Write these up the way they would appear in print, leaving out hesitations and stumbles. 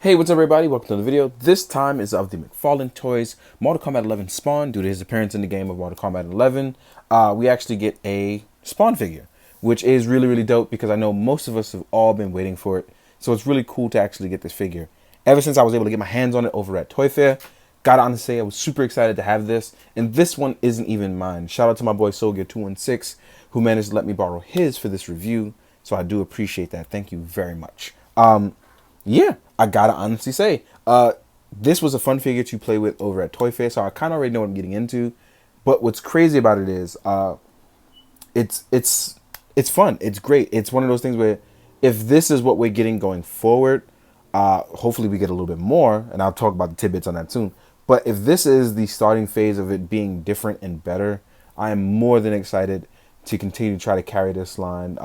Hey, what's up everybody? Welcome to the video. This time is of the McFarlane Toys Mortal Kombat 11 Spawn. Due to his appearance in the game of Mortal Kombat 11, we actually get a Spawn figure, which is really dope because I know most of us have all been waiting for it. So it's really cool to actually get this figure. Ever since I was able to get my hands on it over at Toy Fair, gotta honestly say I was super excited to have this. And this one isn't even mine. Shout out to my boy Soulgear216 who managed to let me borrow his for this review. So I do appreciate that. Thank you very much. Yeah, I gotta honestly say, this was a fun figure to play with over at Toy Fair, so I kind of already know what I'm getting into. But what's crazy about it is, it's fun. It's great. It's one of those things where, if this is what we're getting going forward, hopefully we get a little bit more, and I'll talk about the tidbits on that soon. But if this is the starting phase of it being different and better, I am more than excited to continue to try to carry this line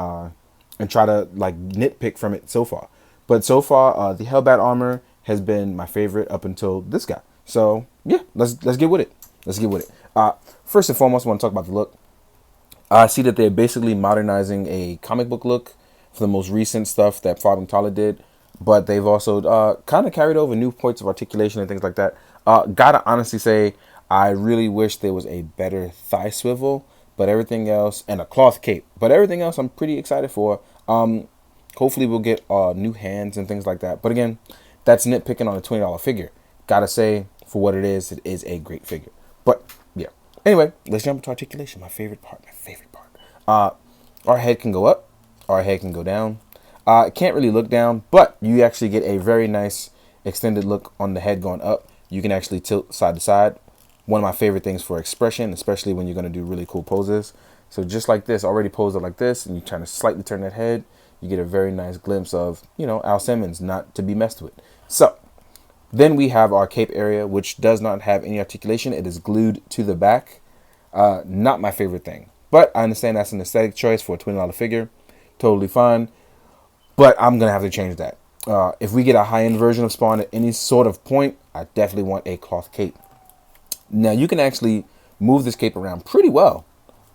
and try to like nitpick from it so far. But so far, the Hellbat armor has been my favorite up until this guy. So yeah, let's get with it. Let's get with it. First and foremost, I want to talk about the look. I see that they're basically modernizing a comic book look for the most recent stuff that Farben did, but they've also kind of carried over new points of articulation and things like that. Gotta honestly say, I really wish there was a better thigh swivel, but everything else, and a cloth cape, but everything else I'm pretty excited for. Hopefully we'll get new hands and things like that. But again, that's nitpicking on a $20 figure. Gotta say, for what it is a great figure. But yeah. Anyway, let's jump into articulation. My favorite part. Our head can go up. Our head can go down. It can't really look down, but you actually get a very nice extended look on the head going up. You can actually tilt side to side. One of my favorite things for expression, especially when you're going to do really cool poses. So just like this, already posed it like this, and you trying to slightly turn that head, you get a very nice glimpse of, Al Simmons, not to be messed with. So then we have our cape area, which does not have any articulation. It is glued to the back. Not my favorite thing, but I understand that's an aesthetic choice for a $20 figure. Totally fine, but I'm going to have to change that. If we get a high-end version of Spawn at any sort of point, I definitely want a cloth cape. Now, you can actually move this cape around pretty well.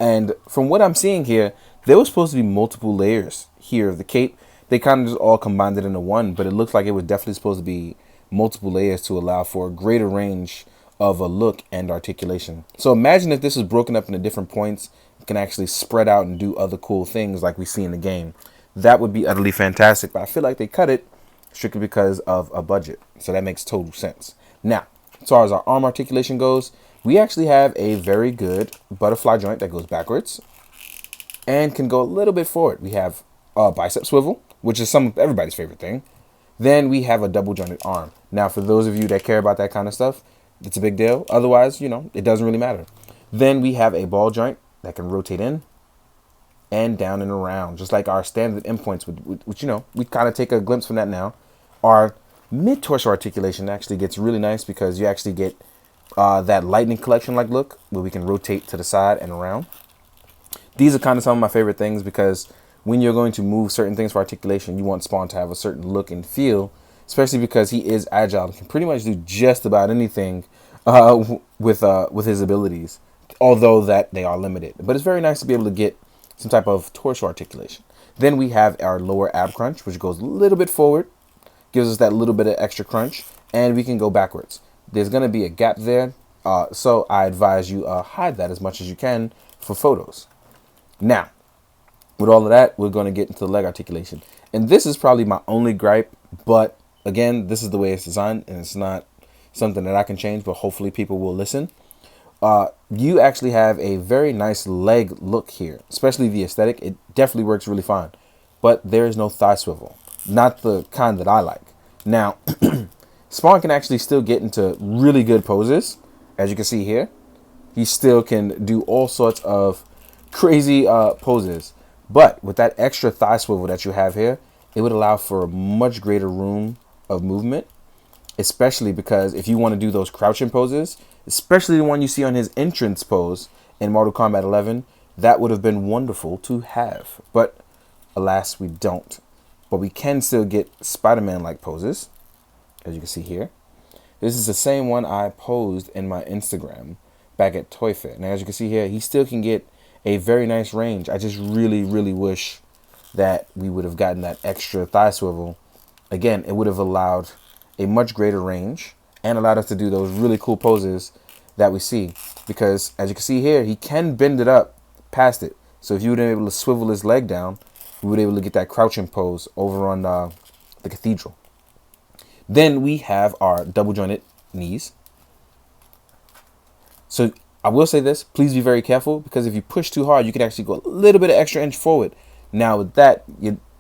And from what I'm seeing here, there was supposed to be multiple layers here of the cape. They kind of just all combined it into one, but it looks like it was definitely supposed to be multiple layers to allow for a greater range of a look and articulation. So imagine if this was broken up into different points, it can actually spread out and do other cool things like we see in the game. That would be utterly fantastic, but I feel like they cut it strictly because of a budget. So that makes total sense. Now, as far as our arm articulation goes, we actually have a very good butterfly joint that goes backwards and can go a little bit forward. We have a bicep swivel, which is everybody's favorite thing. Then we have a double jointed arm. Now, for those of you that care about that kind of stuff, it's a big deal. Otherwise, it doesn't really matter. Then we have a ball joint that can rotate in and down and around, just like our standard endpoints, which, we kind of take a glimpse from that now. Our mid-torso articulation actually gets really nice because you actually get that lightning collection-like look where we can rotate to the side and around. These are kind of some of my favorite things because when you're going to move certain things for articulation, you want Spawn to have a certain look and feel, especially because he is agile and can pretty much do just about anything with his abilities, although that they are limited. But it's very nice to be able to get some type of torso articulation. Then we have our lower ab crunch, which goes a little bit forward, gives us that little bit of extra crunch, and we can go backwards. There's going to be a gap there, so I advise you hide that as much as you can for photos. Now, with all of that, we're going to get into the leg articulation. And this is probably my only gripe, but again, this is the way it's designed, and it's not something that I can change, but hopefully people will listen. You actually have a very nice leg look here, especially the aesthetic. It definitely works really fine, but there is no thigh swivel, not the kind that I like. Now, Spawn can actually still get into really good poses. As you can see here, he still can do all sorts of crazy poses. But with that extra thigh swivel that you have here, it would allow for a much greater room of movement, especially because if you want to do those crouching poses, especially the one you see on his entrance pose in Mortal Kombat 11, that would have been wonderful to have. But alas, we don't. But we can still get Spider-Man-like poses, as you can see here. This is the same one I posed in my Instagram back at Toy Fair. Now, as you can see here, he still can get a very nice range. I just really wish that we would have gotten that extra thigh swivel. Again, it would have allowed a much greater range and allowed us to do those really cool poses that we see. Because as you can see here, he can bend it up past it. So if you would have been able to swivel his leg down, we would be able to get that crouching pose over on the cathedral. Then we have our double jointed knees. So I will say this, please be very careful, because if you push too hard, you can actually go a little bit of extra inch forward. Now with that,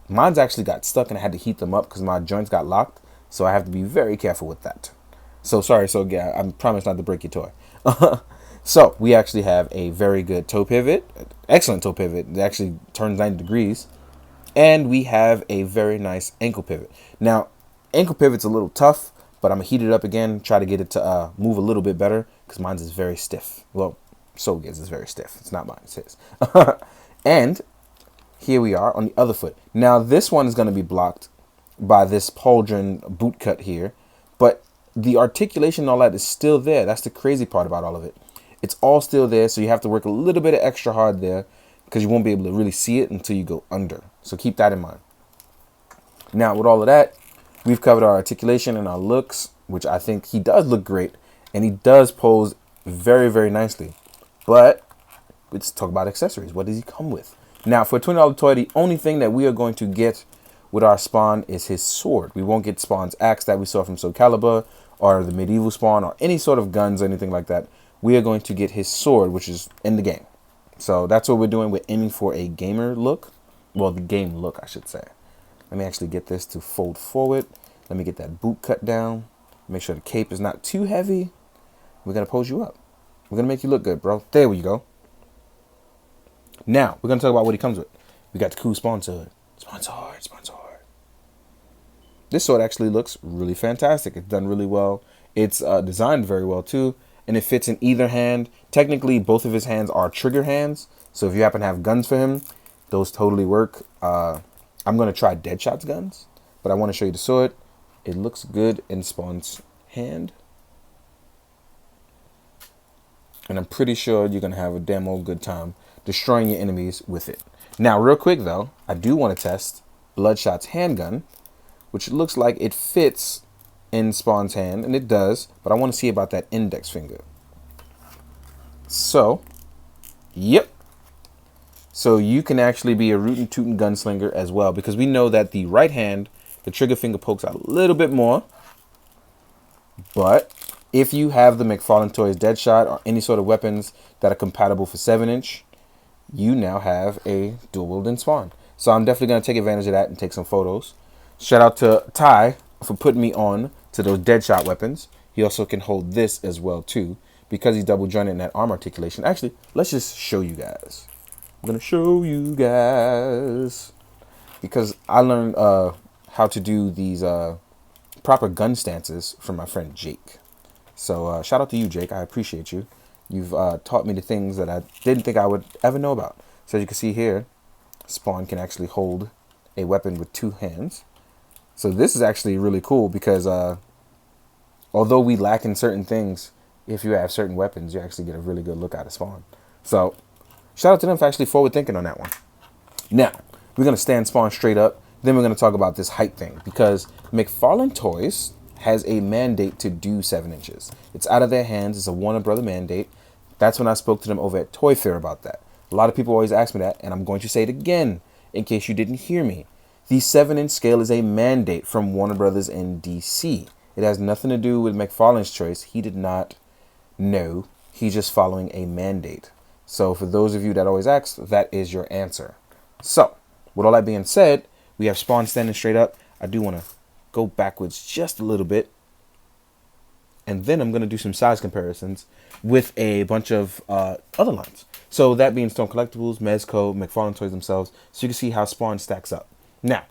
mine's actually got stuck and I had to heat them up because my joints got locked. So I have to be very careful with that. So sorry, so yeah, I promise not to break your toy. So we actually have a very good toe pivot, excellent toe pivot. It actually turns 90 degrees. And we have a very nice ankle pivot. Now, ankle pivot's a little tough, but I'm going to heat it up again, try to get it to move a little bit better, because mine is very stiff. Well, Soulgaze is very stiff. It's not mine, it's his. And here we are on the other foot. Now, this one is going to be blocked by this pauldron boot cut here, but the articulation and all that is still there. That's the crazy part about all of it. It's all still there, so you have to work a little bit of extra hard there, because you won't be able to really see it until you go under. So keep that in mind. Now, with all of that, we've covered our articulation and our looks, which I think he does look great, and he does pose very, very nicely. But let's talk about accessories. What does he come with? Now, for a $20 toy, the only thing that we are going to get with our Spawn is his sword. We won't get Spawn's axe that we saw from Soul Calibur, or the medieval Spawn, or any sort of guns or anything like that. We are going to get his sword, which is in the game. So that's what we're doing. We're aiming for a gamer look. Well, the game look, I should say. Let me actually get this to fold forward. Let me get that boot cut down. Make sure the cape is not too heavy. We're going to pose you up. We're going to make you look good, bro. There we go. Now, we're going to talk about what he comes with. We got the cool Spawn sword. Spawn sword, Spawn sword. This sword actually looks really fantastic. It's done really well. It's designed very well, too. And it fits in either hand. Technically, both of his hands are trigger hands. So if you happen to have guns for him, those totally work. I'm going to try Deadshot's guns, but I want to show you the sword. It looks good in Spawn's hand. And I'm pretty sure you're going to have a damn old good time destroying your enemies with it. Now, real quick, though, I do want to test Bloodshot's handgun, which looks like it fits in Spawn's hand, and it does, but I want to see about that index finger. So, yep. So you can actually be a rootin' tootin' gunslinger as well, because we know that the right hand, the trigger finger pokes out a little bit more. But if you have the McFarlane Toys Deadshot or any sort of weapons that are compatible for 7-inch, you now have a dual wielding Spawn. So I'm definitely going to take advantage of that and take some photos. Shout out to Ty for putting me on to those Deadshot weapons. He also can hold this as well too, because he's double jointed in that arm articulation. Actually, let's just show you guys. I'm going to show you guys, because I learned how to do these proper gun stances from my friend Jake. So shout out to you, Jake. I appreciate you. You've taught me the things that I didn't think I would ever know about. So as you can see here, Spawn can actually hold a weapon with 2 hands. So this is actually really cool, because although we lack in certain things, if you have certain weapons, you actually get a really good look out of Spawn. So shout out to them for actually forward thinking on that one. Now, we're going to stand Spawn straight up. Then we're going to talk about this height thing, because McFarlane Toys has a mandate to do 7 inches. It's out of their hands. It's a Warner Brother mandate. That's when I spoke to them over at Toy Fair about that. A lot of people always ask me that, and I'm going to say it again in case you didn't hear me. The 7-inch scale is a mandate from Warner Brothers in DC. It has nothing to do with McFarlane's choice. He did not know. He's just following a mandate. So for those of you that always ask, that is your answer. So with all that being said, we have Spawn standing straight up. I do want to go backwards just a little bit. And then I'm going to do some size comparisons with a bunch of other lines. So that being Stone Collectibles, Mezco, McFarlane Toys themselves. So you can see how Spawn stacks up. Now,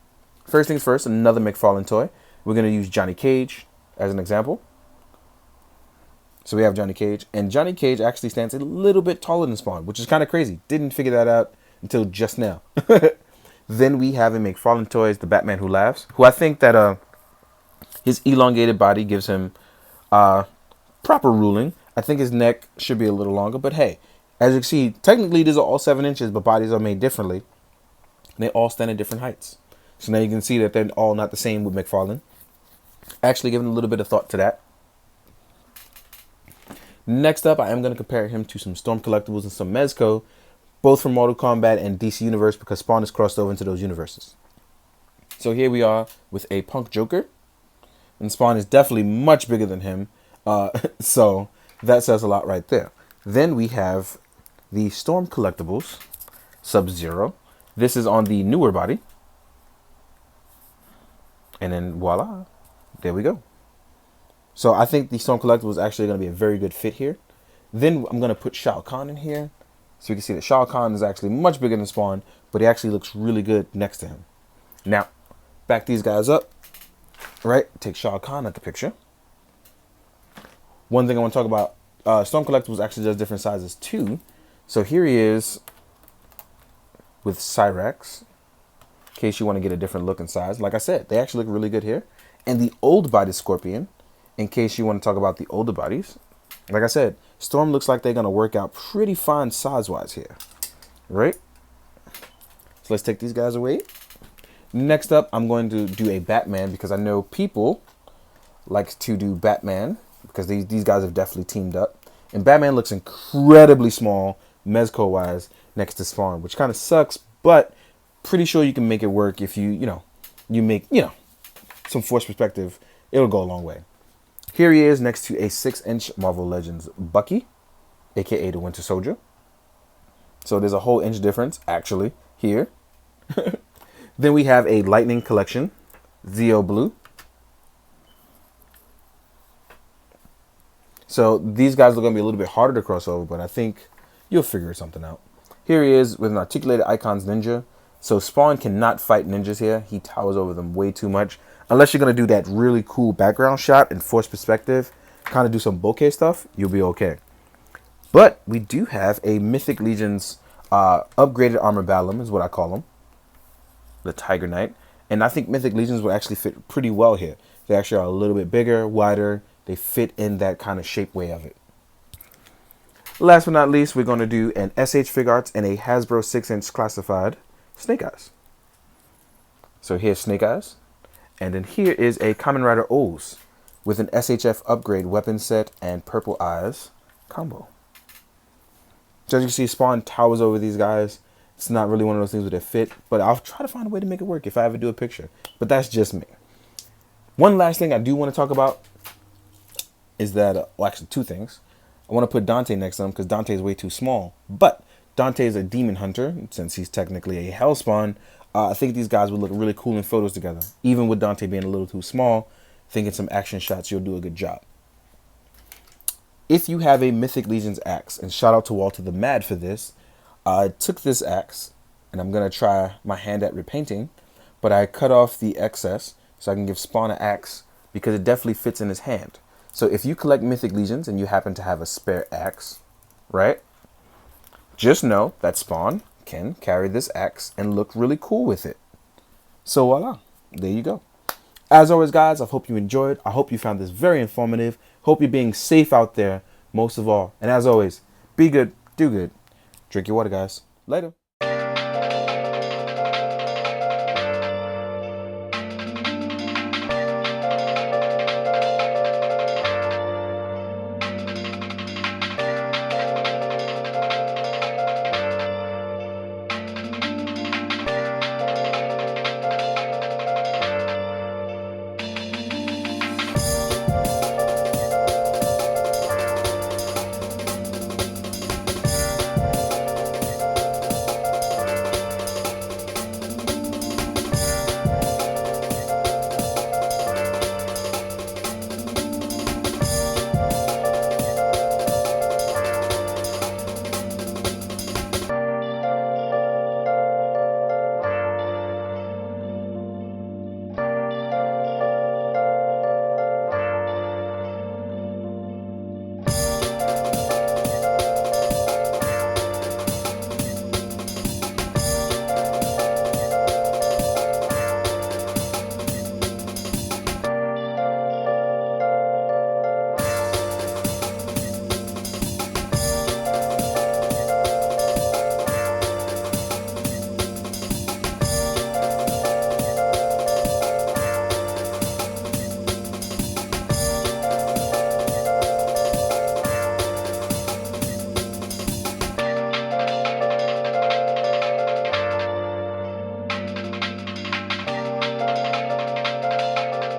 first things first, another McFarlane toy. We're going to use Johnny Cage as an example. So we have Johnny Cage. And Johnny Cage actually stands a little bit taller than Spawn, which is kind of crazy. Didn't figure that out until just now. Then we have in McFarlane Toys, the Batman Who Laughs, who I think that his elongated body gives him proper ruling. I think his neck should be a little longer, but hey, as you can see, technically these are all 7 inches, but bodies are made differently. They all stand at different heights. So now you can see that they're all not the same with McFarlane. Actually giving a little bit of thought to that. Next up, I am going to compare him to some Storm Collectibles and some Mezco, both from Mortal Kombat and DC Universe, because Spawn is crossed over into those universes. So here we are with a Punk Joker, and Spawn is definitely much bigger than him, so that says a lot right there. Then we have the Storm Collectibles Sub-Zero. This is on the newer body, and then voila, there we go. So I think the Storm Collectible is actually going to be a very good fit here. Then I'm going to put Shao Kahn in here. So you can see that Shao Kahn is actually much bigger than Spawn, but he actually looks really good next to him. Now, back these guys up, right? Take Shao Kahn at the picture. One thing I want to talk about, Storm Collectibles actually does different sizes too. So here he is with Cyrax, in case you want to get a different look and size. Like I said, they actually look really good here. And the old body Scorpion, in case you want to talk about the older bodies. Like I said, Storm looks like they're going to work out pretty fine size-wise here, right? So let's take these guys away. Next up, I'm going to do a Batman, because I know people like to do Batman, because these guys have definitely teamed up. And Batman looks incredibly small, Mezco-wise, next to Spawn, which kind of sucks, but pretty sure you can make it work if you make some force perspective. It'll go a long way. Here he is next to a 6-inch Marvel Legends Bucky, aka the Winter Soldier. So there's a whole inch difference, actually, here. Then we have a Lightning Collection, Zeo Blue. So these guys are going to be a little bit harder to cross over, but I think you'll figure something out. Here he is with an Articulated Icons Ninja. So Spawn cannot fight ninjas here. He towers over them way too much. Unless you're going to do that really cool background shot and force perspective, kind of do some bokeh stuff, you'll be okay. But we do have a Mythic Legions upgraded armor Balam, is what I call them. The Tiger Knight. And I think Mythic Legions would actually fit pretty well here. They actually are a little bit bigger, wider. They fit in that kind of shape way of it. Last but not least, we're going to do an SH Figuarts and a Hasbro 6-inch classified Snake Eyes. So here's Snake Eyes. And then here is a Kamen Rider O's with an SHF upgrade weapon set and purple eyes combo. So as you can see, Spawn towers over these guys. It's not really one of those things where they fit, but I'll try to find a way to make it work if I ever do a picture. But that's just me. One last thing I do want to talk about is that, well, actually two things. I want to put Dante next to him because Dante is way too small. But Dante is a demon hunter, since he's technically a Hellspawn. I think these guys would look really cool in photos together. Even with Dante being a little too small, thinking some action shots, you'll do a good job. If you have a Mythic Legions axe, and shout out to Walter the Mad for this, I took this axe, and I'm going to try my hand at repainting, but I cut off the excess so I can give Spawn an axe because it definitely fits in his hand. So if you collect Mythic Legions and you happen to have a spare axe, right, just know that Spawn can carry this axe and look really cool with it. So voila, there you go. As always, guys, I hope you enjoyed. I hope you found this very informative. Hope you're being safe out there, most of all. And as always, be good, do good. Drink your water, guys. Later.